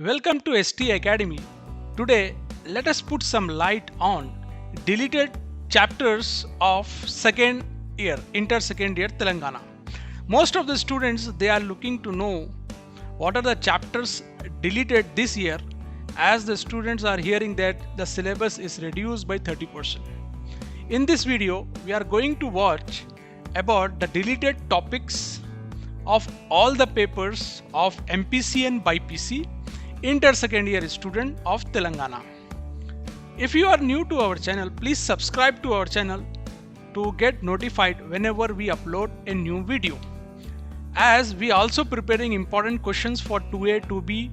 Welcome to ST Academy. Today, let us put some light on deleted chapters of second year, inter second year Telangana. Most of the students they are looking to know what are the chapters deleted this year, as the students are hearing that the syllabus is reduced by 30%. In this video, we are going to watch about the deleted topics of all the papers of MPC and BIPC inter second year student of Telangana. If you are new to our channel, please subscribe to our channel to get notified whenever we upload a new video. As we also preparing important questions for 2A, 2B,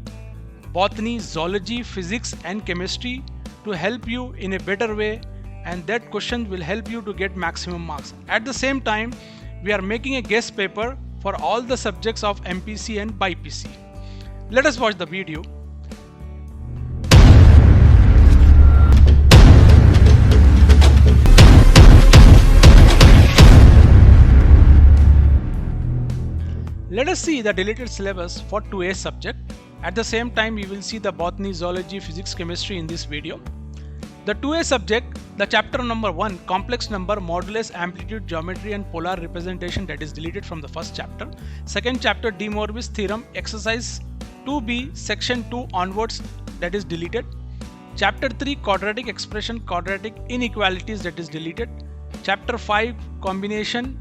botany, zoology, physics and chemistry to help you in a better way, and that question will help you to get maximum marks. At the same time, we are making a guest paper for all the subjects of MPC and BIPC. Let us watch the video. Let us see the deleted syllabus for 2A subject. At the same time, we will see the botany, zoology, physics, chemistry in this video. The 2A subject, the chapter number 1, complex number, modulus, amplitude, geometry and polar representation, that is deleted from the first chapter. Second chapter, De Morbi's theorem, exercise 2B, section 2 onwards, that is deleted. Chapter 3, quadratic expression, quadratic inequalities, that is deleted. Chapter 5, combination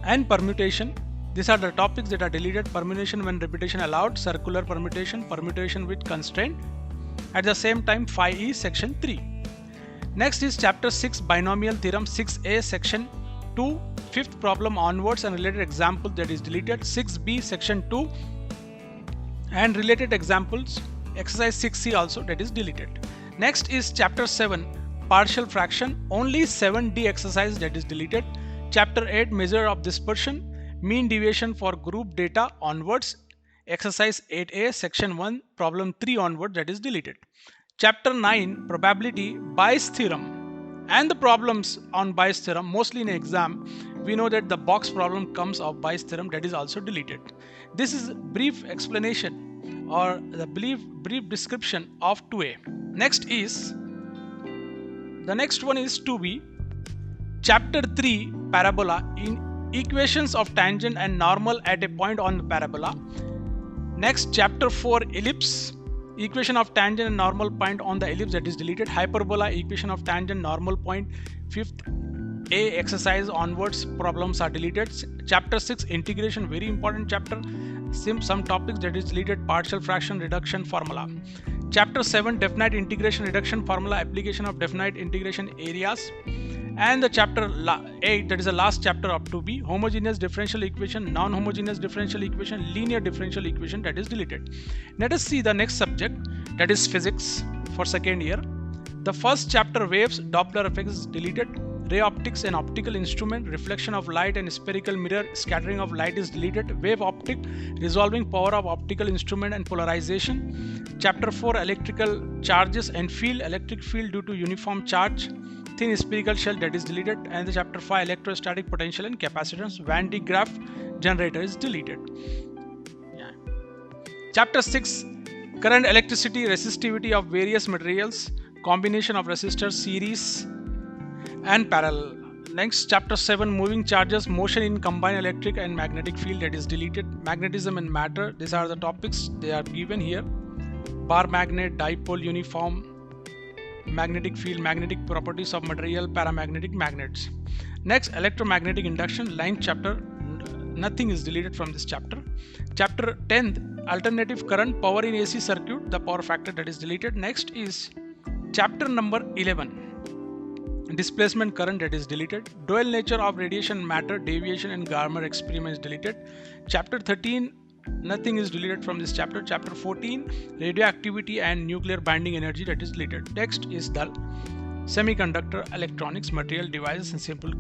and permutation. These are the topics that are deleted. Permutation when repetition allowed, circular permutation, permutation with constraint. At the same time, 5E section 3. Next is chapter 6, binomial theorem, 6A section 2, fifth problem onwards and related examples, that is deleted. 6B section 2 and related examples, exercise 6C also, that is deleted. Next is chapter 7, partial fraction, only 7D exercise, that is deleted. Chapter 8, measure of dispersion, mean deviation for group data onwards, exercise 8A section 1 problem 3 onward, that is deleted. Chapter 9, probability, Bayes theorem and the problems on Bayes theorem. Mostly in exam we know that the box problem comes of Bayes theorem, that is also deleted. This is brief explanation or the brief description of 2A. The next one is 2B, chapter 3, parabola, in equations of tangent and normal at a point on the parabola. Next, chapter 4, ellipse, equation of tangent and normal point on the ellipse, that is deleted. Hyperbola, equation of tangent, normal point, 5th A exercise onwards problems are deleted. Chapter 6, integration, very important chapter. Some topics, that is deleted. Partial fraction, reduction formula. Chapter 7, definite integration reduction formula, application of definite integration areas. And the chapter 8, that is the last chapter of 2B, homogeneous differential equation, non-homogeneous differential equation, linear differential equation, that is deleted. Let us see the next subject, that is physics for second year. The first chapter, waves, Doppler effects, is deleted. Ray optics, an optical instrument, reflection of light and spherical mirror, scattering of light, is deleted. Wave optic, resolving power of optical instrument and polarization. Chapter 4, electrical charges and field, electric field due to uniform charge, thin spherical shell, that is deleted. And the chapter 5, electrostatic potential and capacitance, Van de Graaff generator, is deleted. Chapter 6, current, electricity, resistivity of various materials, combination of resistors, series and parallel. Next, chapter 7, moving charges, motion in combined electric and magnetic field, that is deleted. Magnetism and matter, these are the topics they are given here. Bar magnet, dipole, uniform magnetic field, magnetic properties of material, paramagnetic magnets. Next, electromagnetic induction, ninth chapter, nothing is deleted from this chapter. Chapter 10, alternative current, power in AC circuit, the power factor, that is deleted. Next is chapter number 11, displacement current, that is deleted. Dual nature of radiation matter, deviation and Garmer experiments, deleted. Chapter 13, nothing is deleted from this chapter. Chapter 14, radioactivity and nuclear binding energy, that is deleted. Next is the semiconductor, electronics, material devices and simple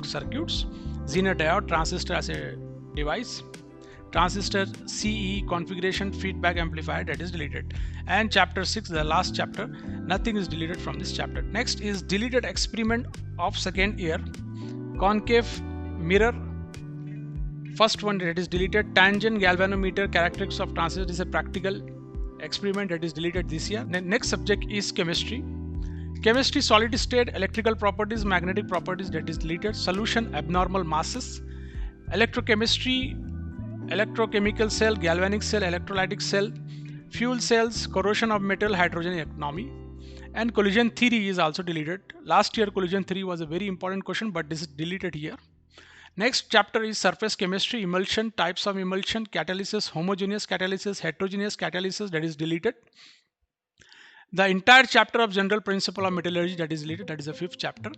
circuits, Zener diode, transistor as a device, transistor CE, configuration, feedback amplifier, that is deleted. And chapter 6, the last chapter, nothing is deleted from this chapter. Next is deleted experiment of second year, concave mirror, first one, that is deleted. Tangent galvanometer, characteristics of transistor, is a practical experiment that is deleted this year. Next subject is chemistry. Chemistry, solid state, electrical properties, magnetic properties, that is deleted. Solution, abnormal masses. Electrochemistry, electrochemical cell, galvanic cell, electrolytic cell, fuel cells, corrosion of metal, hydrogen economy. And collision theory is also deleted. Last year collision theory was a very important question, but this is deleted here. Next chapter is surface chemistry, emulsion, types of emulsion, catalysis, homogeneous catalysis, heterogeneous catalysis, that is deleted. The entire chapter of general principle of metallurgy, that is deleted, that is the 5th chapter.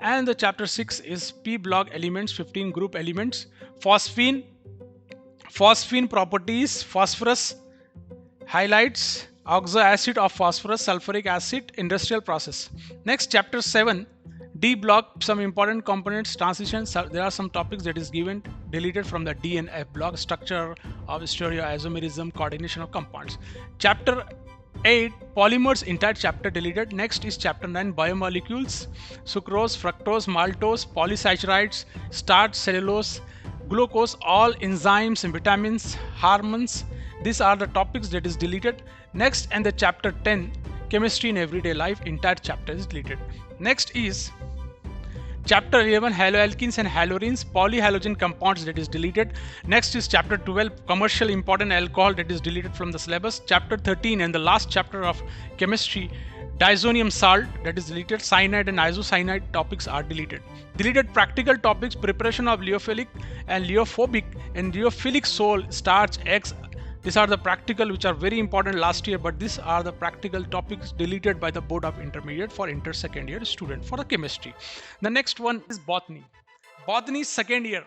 And the chapter 6 is p block elements, 15 group elements, phosphine properties, phosphorus, highlights, oxo acid of phosphorus, sulfuric acid, industrial process. Next chapter 7, D block, some important components, transitions. There are some topics that is given, deleted from the D and F block, structure of stereoisomerism, coordination of compounds. Chapter 8, polymers, entire chapter deleted. Next is chapter 9, biomolecules, sucrose, fructose, maltose, polysaccharides, starch, cellulose, glucose, all enzymes, vitamins, hormones. These are the topics that is deleted. Next, and the chapter 10, chemistry in everyday life, entire chapter is deleted. Next is chapter 11, haloalkenes and halorines, polyhalogen compounds, that is deleted. Next is chapter 12, commercial important alcohol, that is deleted from the syllabus. Chapter 13 and the last chapter of chemistry, diazonium salt, that is deleted. Cyanide and isocyanide topics are deleted. Deleted practical topics, preparation of lyophilic and lyophobic and lyophilic sole, starch, eggs. These are the practical which are very important last year, but these are the practical topics deleted by the Board of Intermediate for inter-second year student for the chemistry. The next one is botany. Botany second year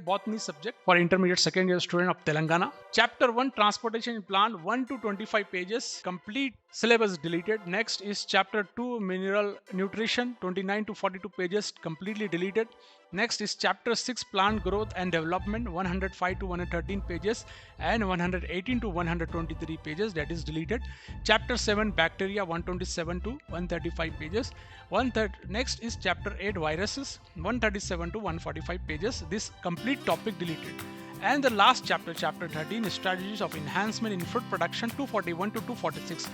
botany subject for intermediate second year student of Telangana. Chapter 1, transportation plan, 1 to 25 pages, complete syllabus deleted. Next is chapter 2, mineral nutrition, 29 to 42 pages, completely deleted. Next is chapter 6, plant growth and development, 105 to 113 pages and 118 to 123 pages, that is deleted. Chapter 7, bacteria, 127 to 135 pages. Next is chapter 8, viruses, 137 to 145 pages. This complete topic deleted. And the last chapter, chapter 13, strategies of enhancement in fruit production, 241 to 246.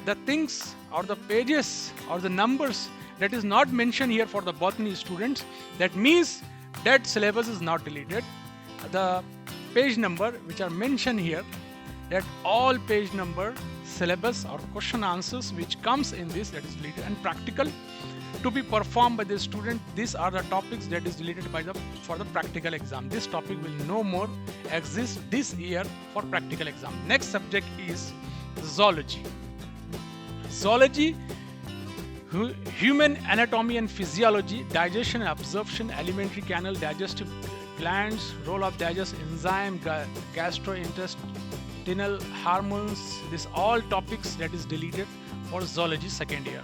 The things or the pages or the numbers that is not mentioned here for the botany students, that means that syllabus is not deleted. The page number which are mentioned here, that all page number, syllabus or question answers which comes in this, that is deleted. And practical to be performed by the student, these are the topics that is deleted for the practical exam. This topic will no more exist this year for practical exam. Next subject is zoology. Zoology, human anatomy and physiology, digestion and absorption, alimentary canal, digestive glands, role of digestive enzyme, gastrointestinal hormones. These all topics that is deleted for zoology second year.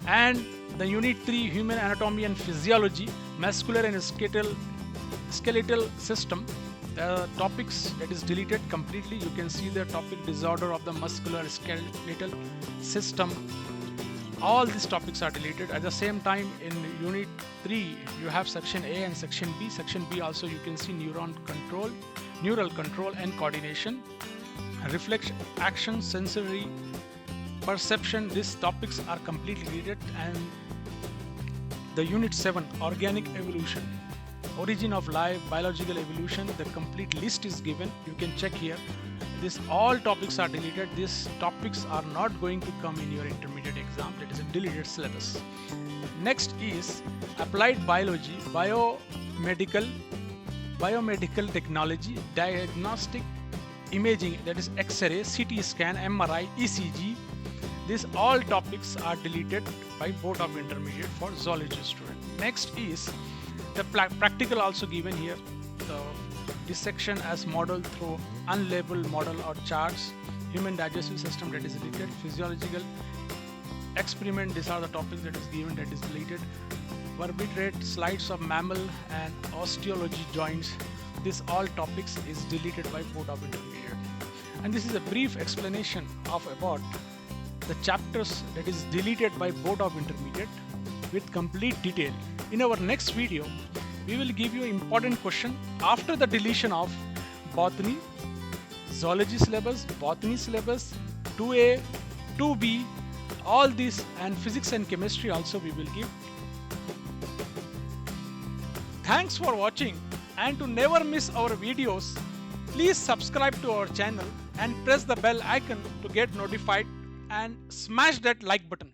And the unit 3, human anatomy and physiology, muscular and skeletal system, the topics that is deleted completely. You can see the topic disorder of the muscular skeletal system. All these topics are deleted. At the same time, in unit 3 you have section A and section B. Section B also you can see neural control and coordination, reflection, action, sensory perception. These topics are completely deleted. And the unit 7, organic evolution, origin of life, biological evolution, the complete list is given. You can check here. This all topics are deleted. These topics are not going to come in your intermediate exam. That is a deleted syllabus. Next is applied biology, biomedical technology, diagnostic imaging, that is X-ray, CT scan, MRI, ECG. These all topics are deleted by Board of Intermediate for zoology student. Next is the practical also given here. The dissection as model through unlabeled model or charts, human digestive system, that is deleted. Physiological experiment, these are the topics that is given, that is deleted. Vertebrate, slides of mammal and osteology joints, this all topics is deleted by Board of Intermediate. And this is a brief explanation of about the chapters that is deleted by Board of Intermediate with complete detail. In our next video, we will give you important question after the deletion of botany, zoology syllabus, botany syllabus, 2A, 2B, all these, and physics and chemistry also we will give. Thanks for watching, and to never miss our videos, please subscribe to our channel and press the bell icon to get notified and smash that like button.